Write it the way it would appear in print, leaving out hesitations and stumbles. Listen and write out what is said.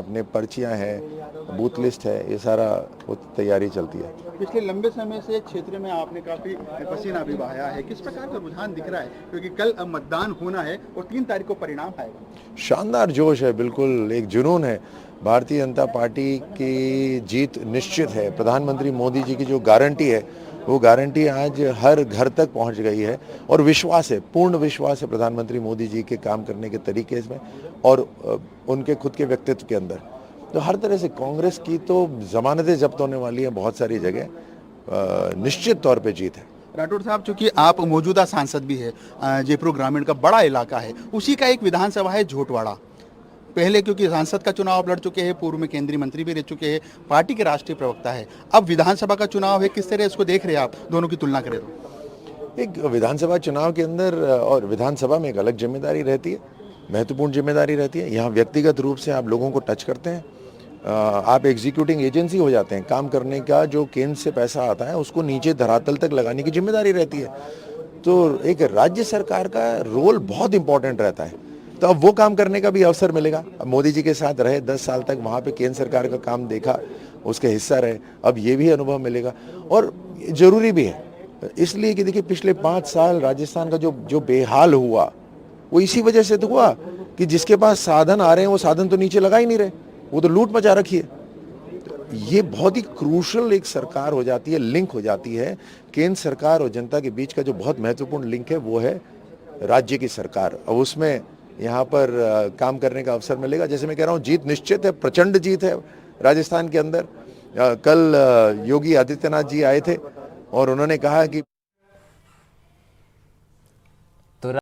अपने पर्चियां हैं, बूथ लिस्ट है, ये सारा वो तैयारी चलती है। पिछले लंबे समय से क्षेत्र में आपने काफी पसीना भी बहाया है, किस प्रकार का रुझान दिख रहा है, क्योंकि कल मतदान होना है और 3 तारीख को परिणाम आएगा। शानदार जोश है, बिल्कुल एक जुनून है। भारतीय जनता पार्टी की जीत निश्चित है। प्रधानमंत्री मोदी जी की जो गारंटी है, वो गारंटी आज हर घर तक पहुंच गई है और विश्वास है, पूर्ण विश्वास है प्रधानमंत्री मोदी जी के काम करने के तरीके में और उनके खुद के व्यक्तित्व के अंदर। तो हर तरह से कांग्रेस की तो जमानतें जब्त होने वाली हैं बहुत सारी जगह, निश्चित तौर पे जीत है। राठौड़ साहब, चूंकि आप मौजूदा सांसद भी है, जयपुर ग्रामीण का बड़ा इलाका है, उसी का एक विधानसभा है झोटवाड़ा। पहले क्योंकि सांसद का चुनाव लड़ चुके हैं, पूर्व में केंद्रीय मंत्री भी रह चुके हैं, पार्टी के राष्ट्रीय प्रवक्ता है, अब विधानसभा का चुनाव है, किस तरह इसको देख रहे हैं आप, दोनों की तुलना करें तो? एक विधानसभा चुनाव के अंदर और विधानसभा में एक अलग जिम्मेदारी रहती है, महत्वपूर्ण जिम्मेदारी रहती है। यहाँ व्यक्तिगत रूप से आप लोगों को टच करते हैं, आप एग्जीक्यूटिंग एजेंसी हो जाते हैं। काम करने का जो केंद्र से पैसा आता है उसको नीचे धरातल तक लगाने की जिम्मेदारी रहती है। तो एक राज्य सरकार का रोल बहुत इंपॉर्टेंट रहता है, तो अब वो काम करने का भी अवसर मिलेगा। अब मोदी जी के साथ रहे 10 साल तक, वहाँ पे केंद्र सरकार का काम देखा, उसके हिस्सा रहे, अब ये भी अनुभव मिलेगा और जरूरी भी है, इसलिए कि देखिए पिछले 5 साल राजस्थान का जो बेहाल हुआ वो इसी वजह से तो हुआ कि जिसके पास साधन आ रहे हैं वो साधन तो नीचे लगा ही नहीं रहे, वो तो लूट मचा रखी है। ये बहुत ही क्रूशल एक सरकार हो जाती है, लिंक हो जाती है। केंद्र सरकार और जनता के बीच का जो बहुत महत्वपूर्ण लिंक है वो है राज्य की सरकार, और उसमें यहाँ पर काम करने का अवसर मिलेगा। जैसे मैं कह रहा हूँ, जीत निश्चित है, प्रचंड जीत है राजस्थान के अंदर। कल योगी आदित्यनाथ जी आए थे और उन्होंने कहा कि